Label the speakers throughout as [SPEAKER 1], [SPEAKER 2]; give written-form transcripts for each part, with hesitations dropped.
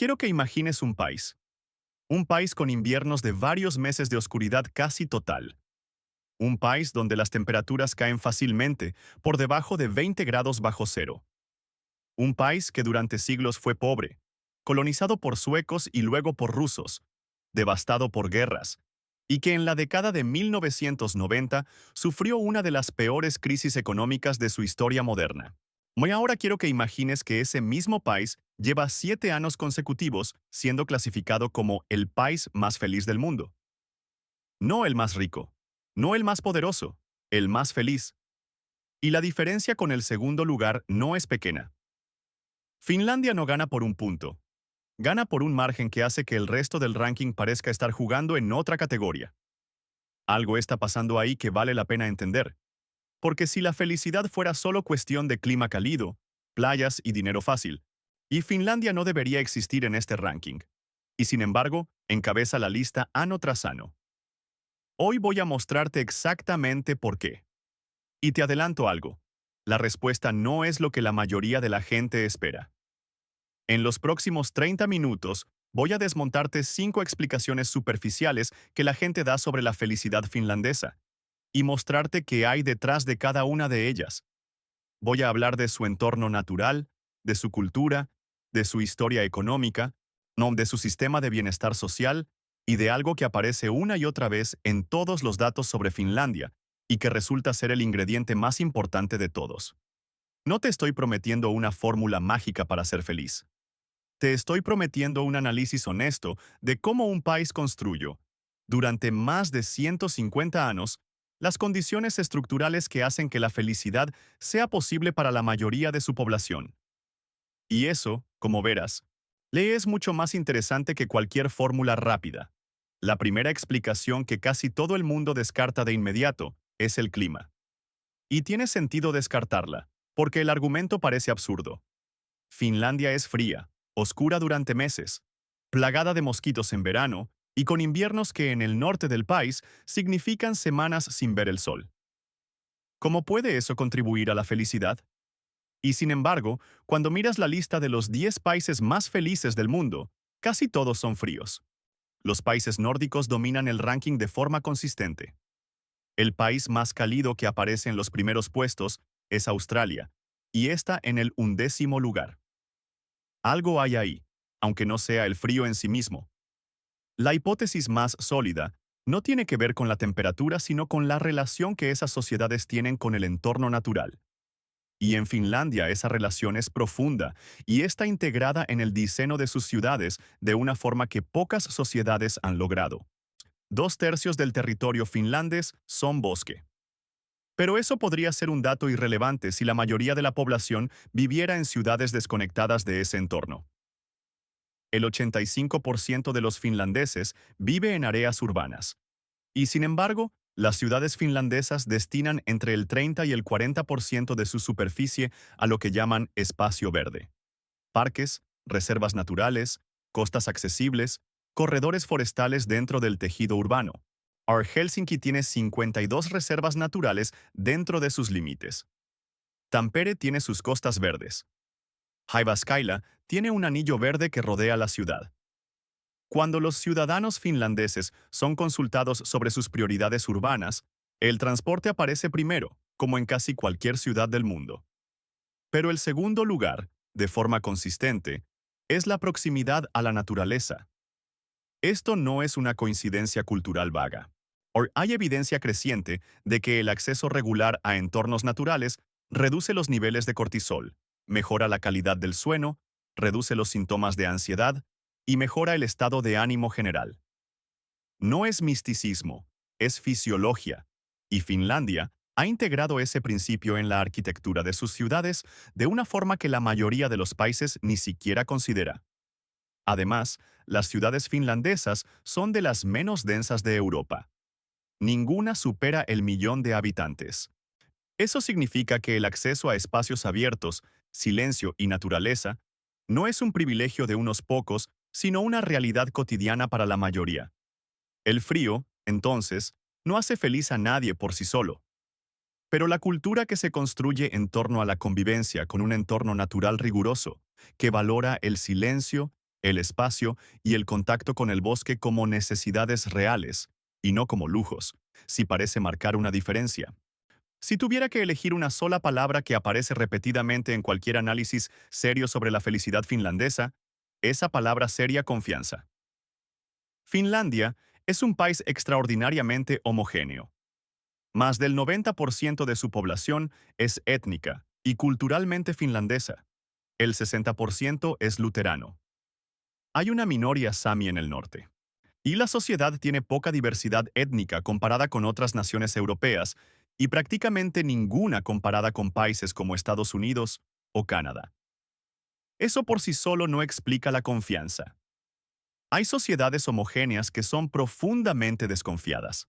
[SPEAKER 1] Quiero que imagines un país con inviernos de varios meses de oscuridad casi total, un país donde las temperaturas caen fácilmente por debajo de 20 grados bajo cero, un país que durante siglos fue pobre, colonizado por suecos y luego por rusos, devastado por guerras, y que en la década de 1990 sufrió una de las peores crisis económicas de su historia moderna. Muy ahora quiero que imagines que ese mismo país lleva 7 años consecutivos siendo clasificado como el país más feliz del mundo. No el más rico, no el más poderoso, el más feliz. Y la diferencia con el segundo lugar no es pequeña. Finlandia no gana por un punto, gana por un margen que hace que el resto del ranking parezca estar jugando en otra categoría. Algo está pasando ahí que vale la pena entender. Porque si la felicidad fuera solo cuestión de clima cálido, playas y dinero fácil, y Finlandia no debería existir en este ranking. Y sin embargo, encabeza la lista año tras año. Hoy voy a mostrarte exactamente por qué. Y te adelanto algo. La respuesta no es lo que la mayoría de la gente espera. En los próximos 30 minutos, voy a desmontarte 5 explicaciones superficiales que la gente da sobre la felicidad finlandesa y mostrarte qué hay detrás de cada una de ellas. Voy a hablar de su entorno natural, de su cultura, de su historia económica, no, de su sistema de bienestar social y de algo que aparece una y otra vez en todos los datos sobre Finlandia y que resulta ser el ingrediente más importante de todos. No te estoy prometiendo una fórmula mágica para ser feliz. Te estoy prometiendo un análisis honesto de cómo un país construyó, durante más de 150 años, las condiciones estructurales que hacen que la felicidad sea posible para la mayoría de su población. Y eso, como verás, le es mucho más interesante que cualquier fórmula rápida. La primera explicación que casi todo el mundo descarta de inmediato es el clima. Y tiene sentido descartarla, porque el argumento parece absurdo. Finlandia es fría, oscura durante meses, plagada de mosquitos en verano y con inviernos que en el norte del país significan semanas sin ver el sol. ¿Cómo puede eso contribuir a la felicidad? Y sin embargo, cuando miras la lista de los 10 países más felices del mundo, casi todos son fríos. Los países nórdicos dominan el ranking de forma consistente. El país más cálido que aparece en los primeros puestos es Australia, y está en el 11º lugar. Algo hay ahí, aunque no sea el frío en sí mismo. La hipótesis más sólida no tiene que ver con la temperatura, sino con la relación que esas sociedades tienen con el entorno natural. Y en Finlandia esa relación es profunda y está integrada en el diseño de sus ciudades de una forma que pocas sociedades han logrado. 2/3 del territorio finlandés son bosque. Pero eso podría ser un dato irrelevante si la mayoría de la población viviera en ciudades desconectadas de ese entorno. El 85% de los finlandeses vive en áreas urbanas. Y sin embargo, las ciudades finlandesas destinan entre el 30 y el 40% de su superficie a lo que llaman espacio verde. Parques, reservas naturales, costas accesibles, corredores forestales dentro del tejido urbano. Helsinki tiene 52 reservas naturales dentro de sus límites. Tampere tiene sus costas verdes. Jyväskylä tiene un anillo verde que rodea la ciudad. Cuando los ciudadanos finlandeses son consultados sobre sus prioridades urbanas, el transporte aparece primero, como en casi cualquier ciudad del mundo. Pero el segundo lugar, de forma consistente, es la proximidad a la naturaleza. Esto no es una coincidencia cultural vaga. Hay evidencia creciente de que el acceso regular a entornos naturales reduce los niveles de cortisol, mejora la calidad del sueño, reduce los síntomas de ansiedad y mejora el estado de ánimo general. No es misticismo, es fisiología, y Finlandia ha integrado ese principio en la arquitectura de sus ciudades de una forma que la mayoría de los países ni siquiera considera. Además, las ciudades finlandesas son de las menos densas de Europa. Ninguna supera el 1.000.000 de habitantes. Eso significa que el acceso a espacios abiertos, silencio y naturaleza no es un privilegio de unos pocos, sino una realidad cotidiana para la mayoría. El frío, entonces, no hace feliz a nadie por sí solo. Pero la cultura que se construye en torno a la convivencia con un entorno natural riguroso, que valora el silencio, el espacio y el contacto con el bosque como necesidades reales, y no como lujos, si parece marcar una diferencia. Si tuviera que elegir una sola palabra que aparece repetidamente en cualquier análisis serio sobre la felicidad finlandesa, esa palabra sería confianza. Finlandia es un país extraordinariamente homogéneo. Más del 90% de su población es étnica y culturalmente finlandesa. El 60% es luterano. Hay una minoría sami en el norte. Y la sociedad tiene poca diversidad étnica comparada con otras naciones europeas y prácticamente ninguna comparada con países como Estados Unidos o Canadá. Eso por sí solo no explica la confianza. Hay sociedades homogéneas que son profundamente desconfiadas.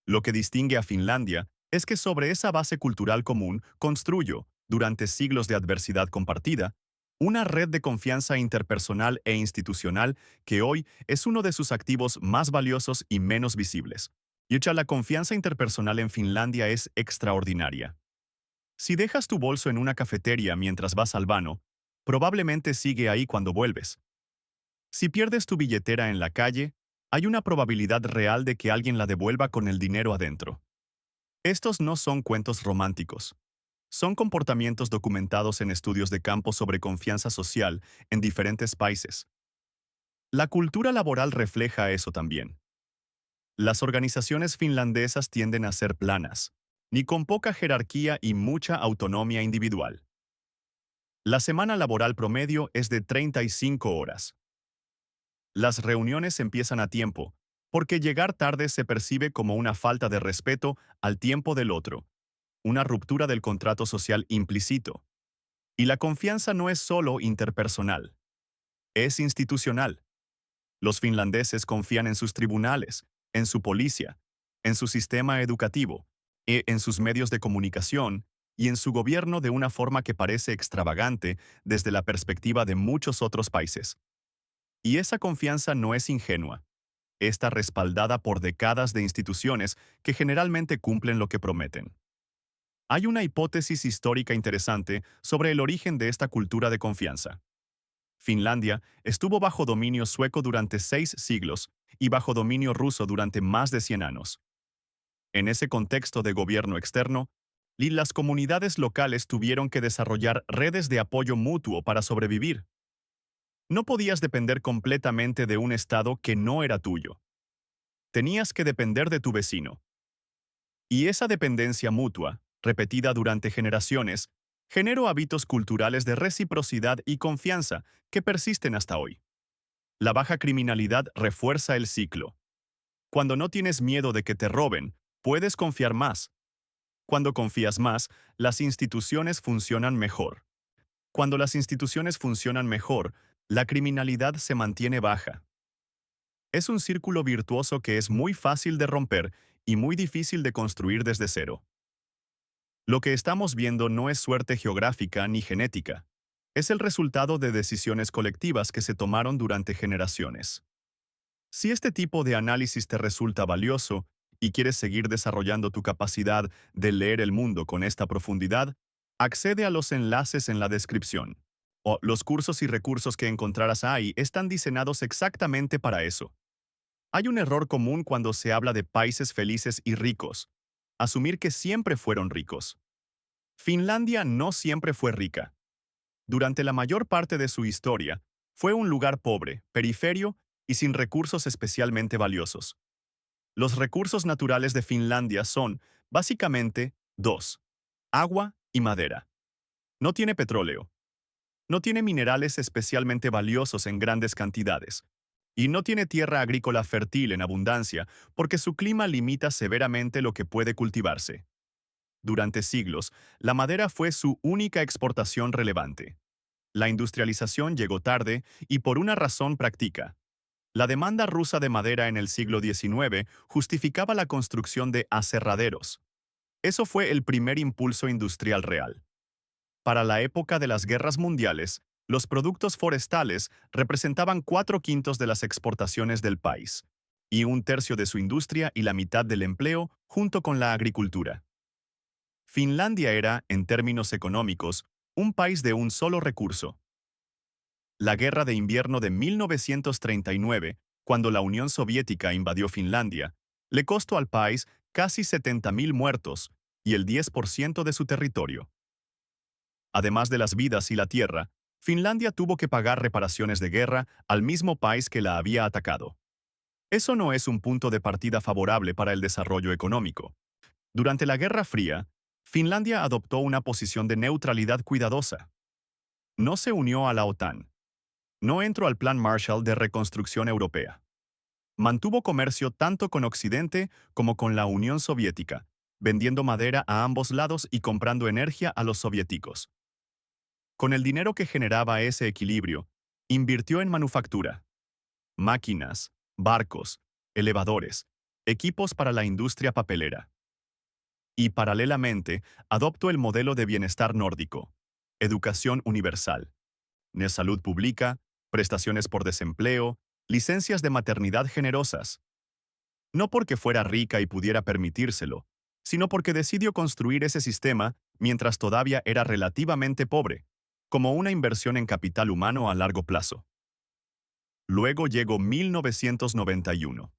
[SPEAKER 1] Lo que distingue a Finlandia es que sobre esa base cultural común construyó, durante siglos de adversidad compartida, una red de confianza interpersonal e institucional que hoy es uno de sus activos más valiosos y menos visibles. Y hecha, la confianza interpersonal en Finlandia es extraordinaria. Si dejas tu bolso en una cafetería mientras vas al baño, probablemente sigue ahí cuando vuelves. Si pierdes tu billetera en la calle, hay una probabilidad real de que alguien la devuelva con el dinero adentro. Estos no son cuentos románticos. Son comportamientos documentados en estudios de campo sobre confianza social en diferentes países. La cultura laboral refleja eso también. Las organizaciones finlandesas tienden a ser planas, ni con poca jerarquía y mucha autonomía individual. La semana laboral promedio es de 35 horas. Las reuniones empiezan a tiempo, porque llegar tarde se percibe como una falta de respeto al tiempo del otro, una ruptura del contrato social implícito. Y la confianza no es solo interpersonal, es institucional. Los finlandeses confían en sus tribunales, en su policía, en su sistema educativo, en sus medios de comunicación y en su gobierno de una forma que parece extravagante desde la perspectiva de muchos otros países. Y esa confianza no es ingenua. Está respaldada por décadas de instituciones que generalmente cumplen lo que prometen. Hay una hipótesis histórica interesante sobre el origen de esta cultura de confianza. Finlandia estuvo bajo dominio sueco durante 6 siglos y bajo dominio ruso durante más de 100 años. En ese contexto de gobierno externo, las comunidades locales tuvieron que desarrollar redes de apoyo mutuo para sobrevivir. No podías depender completamente de un estado que no era tuyo. Tenías que depender de tu vecino. Y esa dependencia mutua, repetida durante generaciones, generó hábitos culturales de reciprocidad y confianza que persisten hasta hoy. La baja criminalidad refuerza el ciclo. Cuando no tienes miedo de que te roben, puedes confiar más. Cuando confías más, las instituciones funcionan mejor. Cuando las instituciones funcionan mejor, la criminalidad se mantiene baja. Es un círculo virtuoso que es muy fácil de romper y muy difícil de construir desde cero. Lo que estamos viendo no es suerte geográfica ni genética. Es el resultado de decisiones colectivas que se tomaron durante generaciones. Si este tipo de análisis te resulta valioso y quieres seguir desarrollando tu capacidad de leer el mundo con esta profundidad, accede a los enlaces en la descripción. Los cursos y recursos que encontrarás ahí están diseñados exactamente para eso. Hay un error común cuando se habla de países felices y ricos: asumir que siempre fueron ricos. Finlandia no siempre fue rica. Durante la mayor parte de su historia, fue un lugar pobre, periferio y sin recursos especialmente valiosos. Los recursos naturales de Finlandia son, básicamente, dos: agua y madera. No tiene petróleo. No tiene minerales especialmente valiosos en grandes cantidades. Y no tiene tierra agrícola fértil en abundancia porque su clima limita severamente lo que puede cultivarse. Durante siglos, la madera fue su única exportación relevante. La industrialización llegó tarde y por una razón práctica. La demanda rusa de madera en el siglo XIX justificaba la construcción de aserraderos. Eso fue el primer impulso industrial real. Para la época de las guerras mundiales, los productos forestales representaban 4/5 de las exportaciones del país, y 1/3 de su industria y la mitad del empleo junto con la agricultura. Finlandia era, en términos económicos, un país de un solo recurso: La Guerra de Invierno de 1939, cuando la Unión Soviética invadió Finlandia, le costó al país casi 70.000 muertos y el 10% de su territorio. Además de las vidas y la tierra, Finlandia tuvo que pagar reparaciones de guerra al mismo país que la había atacado. Eso no es un punto de partida favorable para el desarrollo económico. Durante la Guerra Fría, Finlandia adoptó una posición de neutralidad cuidadosa. No se unió a la OTAN. No entró al Plan Marshall de Reconstrucción Europea. Mantuvo comercio tanto con Occidente como con la Unión Soviética, vendiendo madera a ambos lados y comprando energía a los soviéticos. Con el dinero que generaba ese equilibrio, invirtió en manufactura, máquinas, barcos, elevadores, equipos para la industria papelera. Y paralelamente, adoptó el modelo de bienestar nórdico, educación universal, salud pública, prestaciones por desempleo, licencias de maternidad generosas. No porque fuera rica y pudiera permitírselo, sino porque decidió construir ese sistema mientras todavía era relativamente pobre, como una inversión en capital humano a largo plazo. Luego llegó 1991.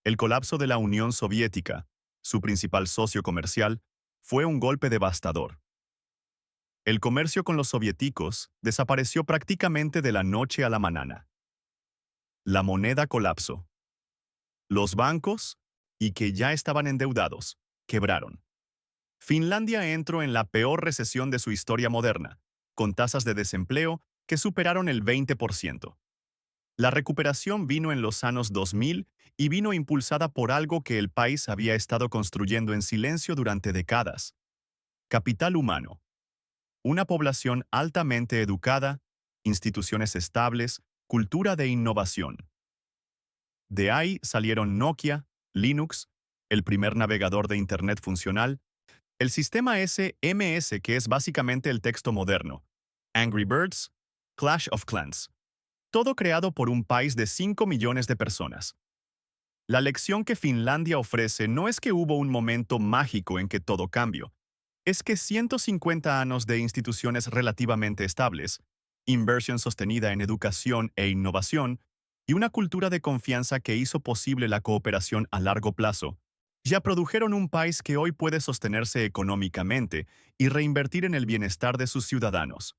[SPEAKER 1] El colapso de la Unión Soviética, su principal socio comercial, fue un golpe devastador. El comercio con los soviéticos desapareció prácticamente de la noche a la mañana. La moneda colapsó. Los bancos, y que ya estaban endeudados, quebraron. Finlandia entró en la peor recesión de su historia moderna, con tasas de desempleo que superaron el 20%. La recuperación vino en los años 2000 y vino impulsada por algo que el país había estado construyendo en silencio durante décadas: capital humano. Una población altamente educada, instituciones estables, cultura de innovación. De ahí salieron Nokia, Linux, el primer navegador de Internet funcional, el sistema SMS, que es básicamente el texto moderno, Angry Birds, Clash of Clans. Todo creado por un país de 5 millones de personas. La lección que Finlandia ofrece no es que hubo un momento mágico en que todo cambió, es que 150 años de instituciones relativamente estables, inversión sostenida en educación e innovación, y una cultura de confianza que hizo posible la cooperación a largo plazo, ya produjeron un país que hoy puede sostenerse económicamente y reinvertir en el bienestar de sus ciudadanos.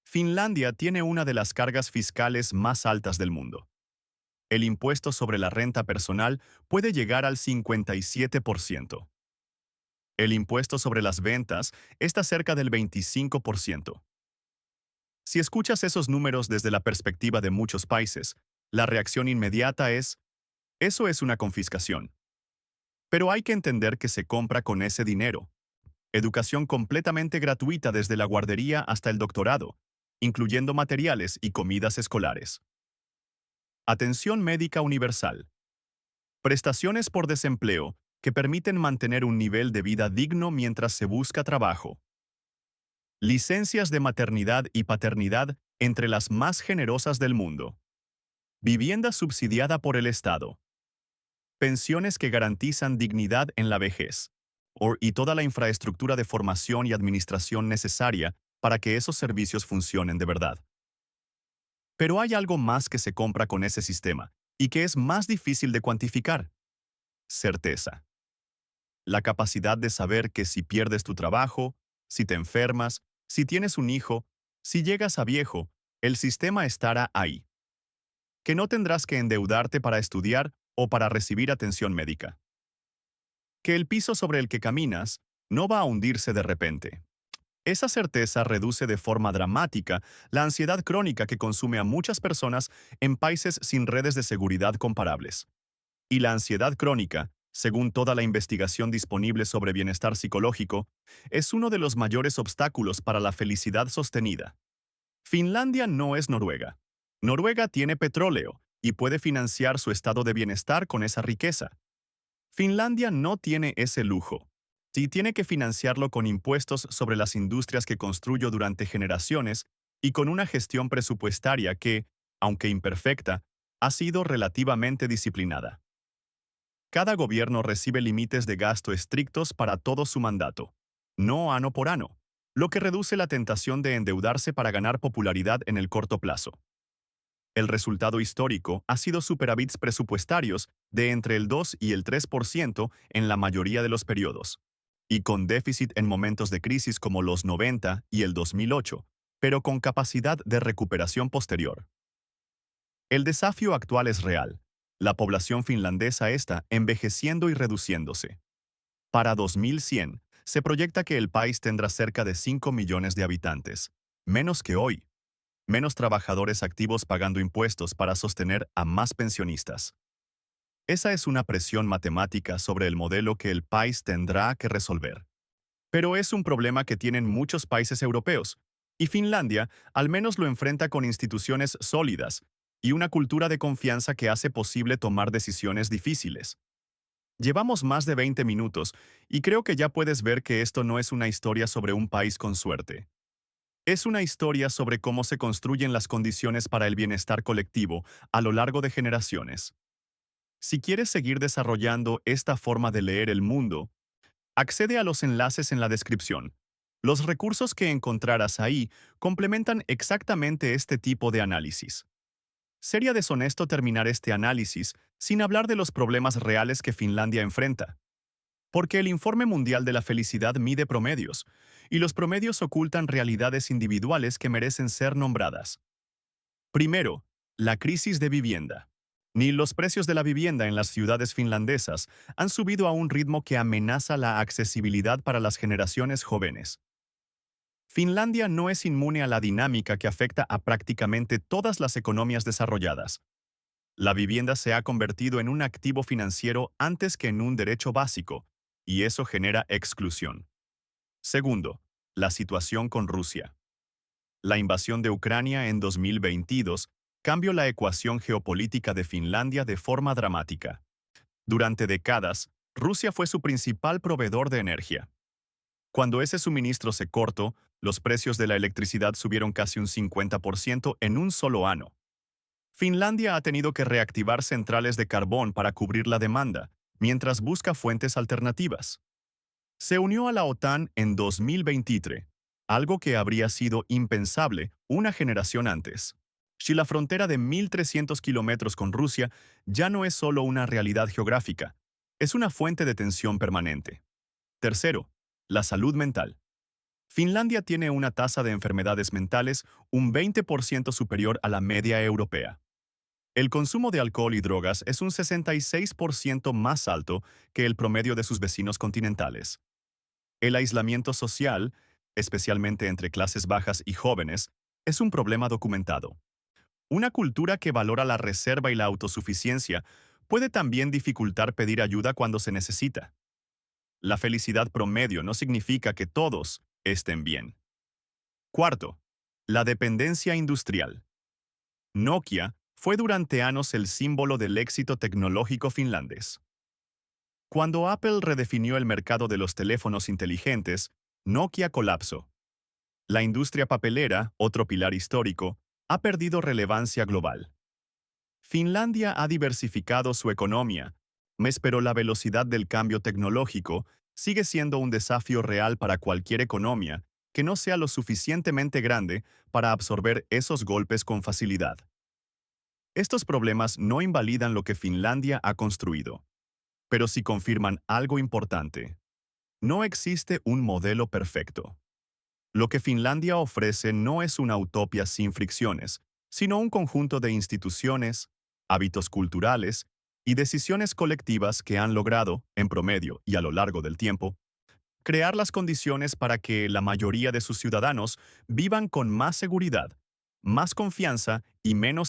[SPEAKER 1] Finlandia tiene una de las cargas fiscales más altas del mundo. El impuesto sobre la renta personal puede llegar al 57%. El impuesto sobre las ventas está cerca del 25%. Si escuchas esos números desde la perspectiva de muchos países, la reacción inmediata es: eso es una confiscación. Pero hay que entender que se compra con ese dinero. Educación completamente gratuita desde la guardería hasta el doctorado, incluyendo materiales y comidas escolares. Atención médica universal. Prestaciones por desempleo que permiten mantener un nivel de vida digno mientras se busca trabajo. Licencias de maternidad y paternidad entre las más generosas del mundo. Vivienda subsidiada por el Estado. Pensiones que garantizan dignidad en la vejez. Y toda la infraestructura de formación y administración necesaria para que esos servicios funcionen de verdad. Pero hay algo más que se compra con ese sistema, y que es más difícil de cuantificar: certeza. La capacidad de saber que si pierdes tu trabajo, si te enfermas, si tienes un hijo, si llegas a viejo, el sistema estará ahí. Que no tendrás que endeudarte para estudiar o para recibir atención médica. Que el piso sobre el que caminas no va a hundirse de repente. Esa certeza reduce de forma dramática la ansiedad crónica que consume a muchas personas en países sin redes de seguridad comparables. Y la ansiedad crónica, según toda la investigación disponible sobre bienestar psicológico, es uno de los mayores obstáculos para la felicidad sostenida. Finlandia no es Noruega. Noruega tiene petróleo y puede financiar su estado de bienestar con esa riqueza. Finlandia no tiene ese lujo. Sí, tiene que financiarlo con impuestos sobre las industrias que construyó durante generaciones y con una gestión presupuestaria que, aunque imperfecta, ha sido relativamente disciplinada. Cada gobierno recibe límites de gasto estrictos para todo su mandato, no año por año, lo que reduce la tentación de endeudarse para ganar popularidad en el corto plazo. El resultado histórico ha sido superávits presupuestarios de entre el 2 y el 3% en la mayoría de los periodos, y con déficit en momentos de crisis como los 90 y el 2008, pero con capacidad de recuperación posterior. El desafío actual es real. La población finlandesa está envejeciendo y reduciéndose. Para 2100, se proyecta que el país tendrá cerca de 5 millones de habitantes, menos que hoy, menos trabajadores activos pagando impuestos para sostener a más pensionistas. Esa es una presión matemática sobre el modelo que el país tendrá que resolver. Pero es un problema que tienen muchos países europeos, y Finlandia al menos lo enfrenta con instituciones sólidas y una cultura de confianza que hace posible tomar decisiones difíciles. Llevamos más de 20 minutos y creo que ya puedes ver que esto no es una historia sobre un país con suerte. Es una historia sobre cómo se construyen las condiciones para el bienestar colectivo a lo largo de generaciones. Si quieres seguir desarrollando esta forma de leer el mundo, accede a los enlaces en la descripción. Los recursos que encontrarás ahí complementan exactamente este tipo de análisis. Sería deshonesto terminar este análisis sin hablar de los problemas reales que Finlandia enfrenta. Porque el Informe Mundial de la Felicidad mide promedios, y los promedios ocultan realidades individuales que merecen ser nombradas. Primero, la crisis de vivienda. Ni los precios de la vivienda en las ciudades finlandesas han subido a un ritmo que amenaza la accesibilidad para las generaciones jóvenes. Finlandia no es inmune a la dinámica que afecta a prácticamente todas las economías desarrolladas. La vivienda se ha convertido en un activo financiero antes que en un derecho básico, y eso genera exclusión. Segundo, la situación con Rusia. La invasión de Ucrania en 2022 cambió la ecuación geopolítica de Finlandia de forma dramática. Durante décadas, Rusia fue su principal proveedor de energía. Cuando ese suministro se cortó, los precios de la electricidad subieron casi un 50% en un solo año. Finlandia ha tenido que reactivar centrales de carbón para cubrir la demanda, mientras busca fuentes alternativas. Se unió a la OTAN en 2023, algo que habría sido impensable una generación antes. Si la frontera de 1.300 kilómetros con Rusia ya no es solo una realidad geográfica, es una fuente de tensión permanente. Tercero, la salud mental. Finlandia tiene una tasa de enfermedades mentales un 20% superior a la media europea. El consumo de alcohol y drogas es un 66% más alto que el promedio de sus vecinos continentales. El aislamiento social, especialmente entre clases bajas y jóvenes, es un problema documentado. Una cultura que valora la reserva y la autosuficiencia puede también dificultar pedir ayuda cuando se necesita. La felicidad promedio no significa que todos estén bien. Cuarto, la dependencia industrial. Nokia fue durante años el símbolo del éxito tecnológico finlandés. Cuando Apple redefinió el mercado de los teléfonos inteligentes, Nokia colapsó. La industria papelera, otro pilar histórico, ha perdido relevancia global. Finlandia ha diversificado su economía, pero la velocidad del cambio tecnológico sigue siendo un desafío real para cualquier economía que no sea lo suficientemente grande para absorber esos golpes con facilidad. Estos problemas no invalidan lo que Finlandia ha construido, pero sí confirman algo importante. No existe un modelo perfecto. Lo que Finlandia ofrece no es una utopía sin fricciones, sino un conjunto de instituciones, hábitos culturales y decisiones colectivas que han logrado, en promedio y a lo largo del tiempo, crear las condiciones para que la mayoría de sus ciudadanos vivan con más seguridad, más confianza y menos